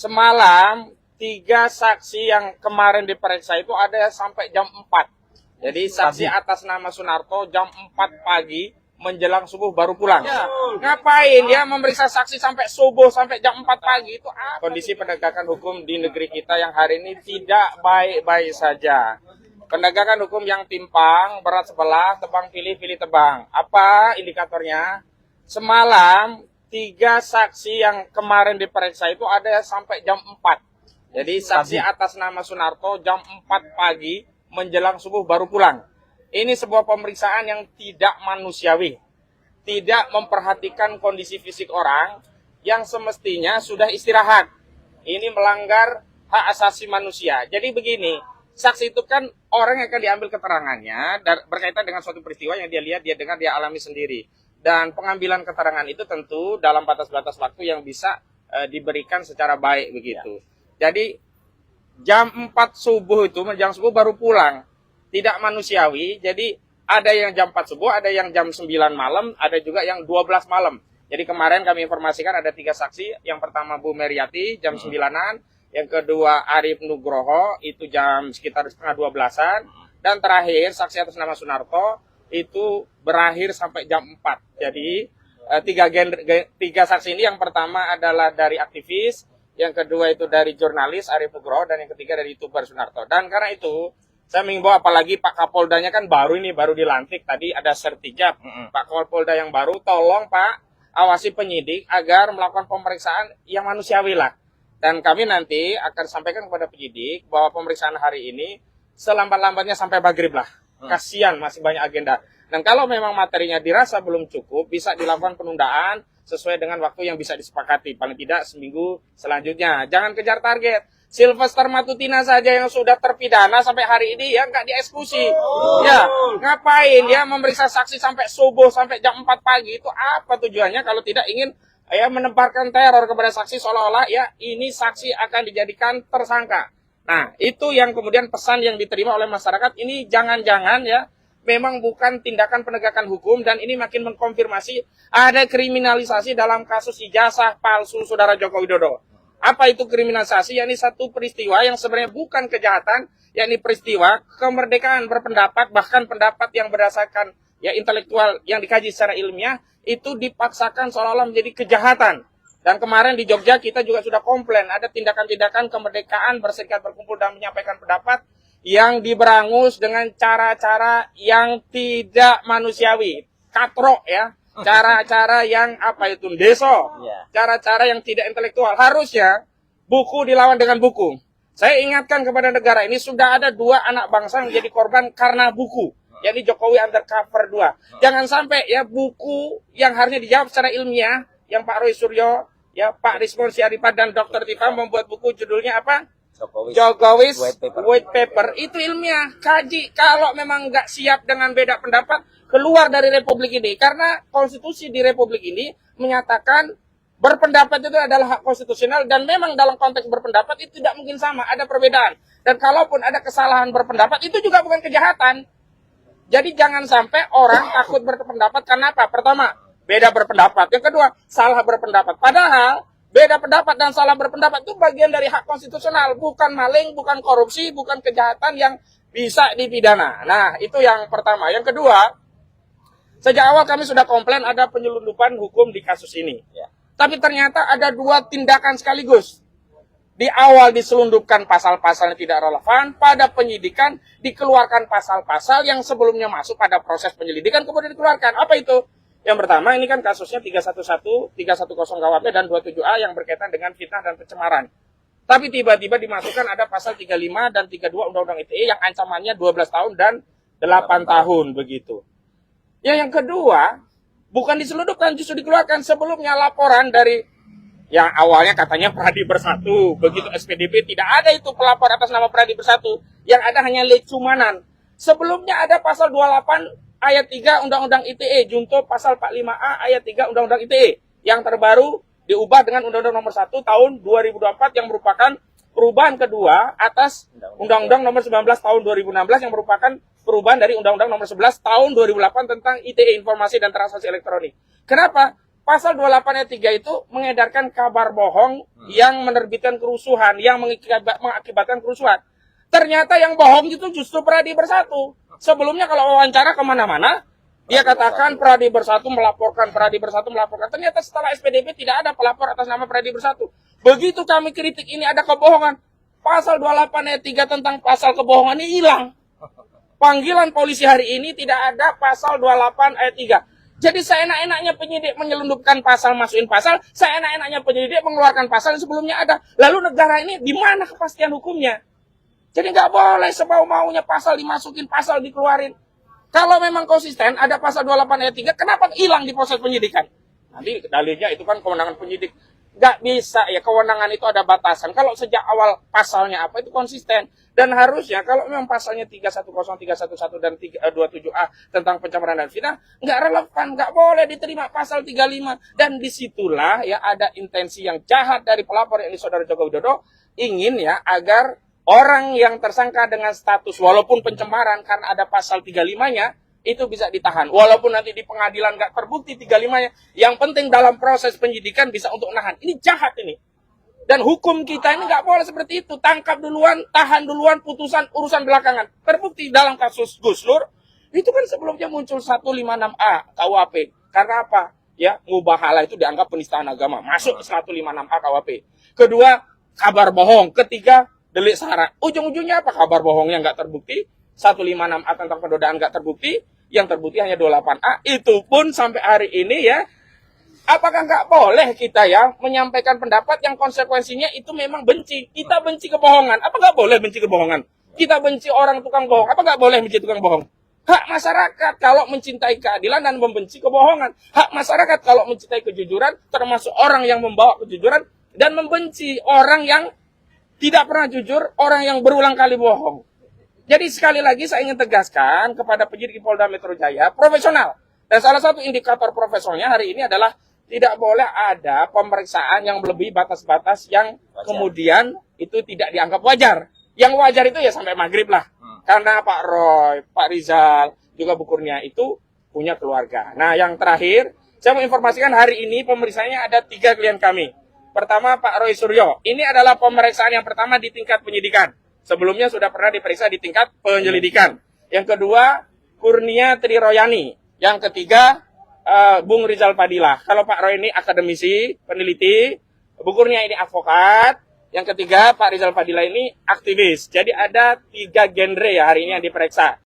semalam 3 saksi yang kemarin diperiksa itu ada sampai jam 4. Jadi saksi atas nama Sunarto jam 4 pagi menjelang subuh baru pulang. Ya, ngapain dia memeriksa saksi sampai subuh, sampai jam 4 pagi itu apa? Kondisi penegakan hukum di negeri kita yang hari ini tidak baik-baik saja. Penegakan hukum yang timpang, berat sebelah, tebang pilih, pilih tebang. Apa indikatornya? Semalam 3 saksi yang kemarin diperiksa itu ada sampai jam 4. Jadi saksi atas nama Sunarto jam 4 pagi menjelang subuh baru pulang. Ini sebuah pemeriksaan yang tidak manusiawi. Tidak memperhatikan kondisi fisik orang yang semestinya sudah istirahat. Ini melanggar hak asasi manusia. Jadi begini, saksi itu kan orang yang akan diambil keterangannya berkaitan dengan suatu peristiwa yang dia lihat, dia dengar, dia alami sendiri. Dan pengambilan keterangan itu tentu dalam batas-batas waktu yang bisa diberikan secara baik begitu. Jadi jam 4 subuh itu, jam subuh baru pulang. Tidak manusiawi. Jadi ada yang jam 4 subuh, ada yang jam 9 malam, ada juga yang 12 malam. Jadi kemarin kami informasikan ada 3 saksi. Yang pertama Bu Meriati jam 9-an, yang kedua Arif Nugroho itu jam sekitar setengah 12-an, dan terakhir saksi atas nama Sunarto itu berakhir sampai jam 4. Jadi 3 saksi ini, yang pertama adalah dari aktivis, yang kedua itu dari jurnalis Arif Nugroho, dan yang ketiga dari YouTuber Sunarto. Dan karena itu saya mengimbau, apalagi Pak Kapoldanya kan baru dilantik, tadi ada sertijab. Pak Kapolda yang baru, tolong Pak awasi penyidik agar melakukan pemeriksaan yang manusiawi lah. Dan kami nanti akan sampaikan kepada penyidik bahwa pemeriksaan hari ini selambat-lambatnya sampai maghrib lah. Kasihan masih banyak agenda. Dan kalau memang materinya dirasa belum cukup, bisa dilakukan penundaan sesuai dengan waktu yang bisa disepakati. Paling tidak seminggu selanjutnya. Jangan kejar target. Sylvester Matutina saja yang sudah terpidana sampai hari ini ya nggak dieksekusi. Ya, ngapain dia memeriksa saksi sampai subuh, sampai jam 4 pagi? Itu apa tujuannya kalau tidak ingin ya menebarkan teror kepada saksi, seolah-olah ya ini saksi akan dijadikan tersangka. Nah, itu yang kemudian pesan yang diterima oleh masyarakat. Ini jangan-jangan ya memang bukan tindakan penegakan hukum, dan ini makin mengkonfirmasi ada kriminalisasi dalam kasus ijazah palsu Saudara Joko Widodo. Apa itu kriminalisasi? Yakni satu peristiwa yang sebenarnya bukan kejahatan, yakni peristiwa kemerdekaan berpendapat, bahkan pendapat yang berdasarkan ya intelektual yang dikaji secara ilmiah itu dipaksakan seolah-olah menjadi kejahatan. Dan kemarin di Jogja kita juga sudah komplain ada tindakan-tindakan kemerdekaan berserikat, berkumpul dan menyampaikan pendapat yang diberangus dengan cara-cara yang tidak manusiawi, katrok ya. Cara-cara yang deso, cara-cara yang tidak intelektual. Harusnya buku dilawan dengan buku. Saya ingatkan kepada negara ini, sudah ada 2 anak bangsa yang menjadi korban karena buku, yakni Jokowi Undercover 2. Jangan sampai ya buku yang harusnya dijawab secara ilmiah, yang Pak Roy Suryo, ya Pak Rizwan Syarifat dan Dr. Tifa membuat buku judulnya apa? Jokowi's White Paper. Itu ilmiah, kaji. Kalau memang nggak siap dengan beda pendapat, keluar dari republik ini. Karena konstitusi di republik ini menyatakan berpendapat itu adalah hak konstitusional, dan memang dalam konteks berpendapat itu tidak mungkin sama, ada perbedaan. Dan kalaupun ada kesalahan berpendapat, itu juga bukan kejahatan. Jadi jangan sampai orang takut berpendapat karena apa? Pertama, beda berpendapat. Yang kedua, salah berpendapat. Padahal beda pendapat dan salah berpendapat itu bagian dari hak konstitusional, bukan maling, bukan korupsi, bukan kejahatan yang bisa dipidana. Nah, itu yang pertama. Yang kedua, sejak awal kami sudah komplain ada penyelundupan hukum di kasus ini. Tapi ternyata ada 2 tindakan sekaligus. Di awal diselundupkan pasal-pasal yang tidak relevan, pada penyidikan dikeluarkan pasal-pasal yang sebelumnya masuk pada proses penyelidikan kemudian dikeluarkan. Apa itu? Yang pertama, ini kan kasusnya 311, 310 KUHP dan 27A yang berkaitan dengan fitnah dan pencemaran. Tapi tiba-tiba dimasukkan ada pasal 35 dan 32 Undang-Undang ITE yang ancamannya 12 tahun dan 8 tahun begitu. Ya, yang kedua, bukan diselundupkan, justru dikeluarkan. Sebelumnya laporan dari yang awalnya katanya Pradi Bersatu, begitu SPDP tidak ada itu pelapor atas nama Pradi Bersatu, yang ada hanya Lecumanan. Sebelumnya ada pasal 28 ayat 3 Undang-Undang ITE, junto pasal 45A ayat 3 Undang-Undang ITE. Yang terbaru diubah dengan Undang-Undang nomor 1 tahun 2024 yang merupakan perubahan kedua atas Undang-Undang nomor 19 tahun 2016 yang merupakan perubahan dari Undang-Undang nomor 11 tahun 2008 tentang ITE, Informasi dan Transaksi Elektronik. Kenapa? Pasal 28 ayat 3 itu mengedarkan kabar bohong yang menerbitkan kerusuhan, yang mengakibatkan kerusuhan. Ternyata yang bohong itu justru Pradi Bersatu. Sebelumnya kalau wawancara kemana-mana, dia katakan Pradi Bersatu melaporkan, Pradi Bersatu melaporkan. Ternyata setelah SPDP tidak ada pelapor atas nama Pradi Bersatu. Begitu kami kritik ini ada kebohongan, pasal 28 ayat 3 tentang pasal kebohongan ini hilang. Panggilan polisi hari ini tidak ada pasal 28 ayat 3. Jadi seenak-enaknya penyidik menyelundupkan pasal, masukin pasal, seenak-enaknya penyidik mengeluarkan pasal yang sebelumnya ada. Lalu negara ini di mana kepastian hukumnya? Jadi nggak boleh semau-maunya pasal dimasukin, pasal dikeluarin. Kalau memang konsisten, ada pasal 28 ayat 3, kenapa hilang di proses penyidikan? Nanti dalilnya itu kan kewenangan penyidik. Nggak bisa ya, kewenangan itu ada batasan. Kalau sejak awal pasalnya apa, itu konsisten. Dan harusnya kalau memang pasalnya 310, 311, dan 27A tentang pencemaran dan fitnah, nggak relevan, nggak boleh diterima pasal 35. Dan disitulah ya ada intensi yang jahat dari pelapor, yakni Saudara Joko Widodo, ingin ya agar orang yang tersangka dengan status walaupun pencemaran karena ada pasal 35-nya, itu bisa ditahan. Walaupun nanti di pengadilan nggak terbukti 35-nya, yang penting dalam proses penyidikan bisa untuk nahan. Ini jahat ini. Dan hukum kita ini nggak boleh seperti itu. Tangkap duluan, tahan duluan, putusan urusan belakangan. Terbukti dalam kasus Gus Nur, itu kan sebelumnya muncul 156A KUHP. Karena apa? Ya, ngubah hal itu dianggap penistaan agama. Masuk ke 156A KUHP. Kedua, kabar bohong. Ketiga, delik sara. Ujung-ujungnya apa? Kabar bohongnya nggak terbukti. 156A tentang penodaan nggak terbukti. Yang terbukti hanya 28A. Itu pun sampai hari ini ya. Apakah nggak boleh kita ya menyampaikan pendapat yang konsekuensinya itu memang benci. Kita benci kebohongan. Apa nggak boleh benci kebohongan? Kita benci orang tukang bohong. Apa nggak boleh benci tukang bohong? Hak masyarakat kalau mencintai keadilan dan membenci kebohongan. Hak masyarakat kalau mencintai kejujuran, termasuk orang yang membawa kejujuran, dan membenci orang yang tidak pernah jujur, orang yang berulang kali bohong. Jadi sekali lagi saya ingin tegaskan kepada penyidik Polda Metro Jaya, profesional. Dan salah satu indikator profesionalnya hari ini adalah tidak boleh ada pemeriksaan yang melebihi batas-batas yang kemudian itu tidak dianggap wajar. Yang wajar itu ya sampai maghrib lah. Karena Pak Roy, Pak Rizal, juga Bu Kurnia itu punya keluarga. Nah yang terakhir, saya mau informasikan hari ini pemeriksaannya ada 3 klien kami. Pertama Pak Roy Suryo. Ini adalah pemeriksaan yang pertama di tingkat penyidikan. Sebelumnya sudah pernah diperiksa di tingkat penyelidikan. Yang kedua, Kurnia Triroyani. Yang ketiga, Bung Rizal Fadilah. Kalau Pak Roy ini akademisi, peneliti, Bu Kurnia ini advokat. Yang ketiga, Pak Rizal Fadilah ini aktivis. Jadi ada 3 genre ya hari ini yang diperiksa.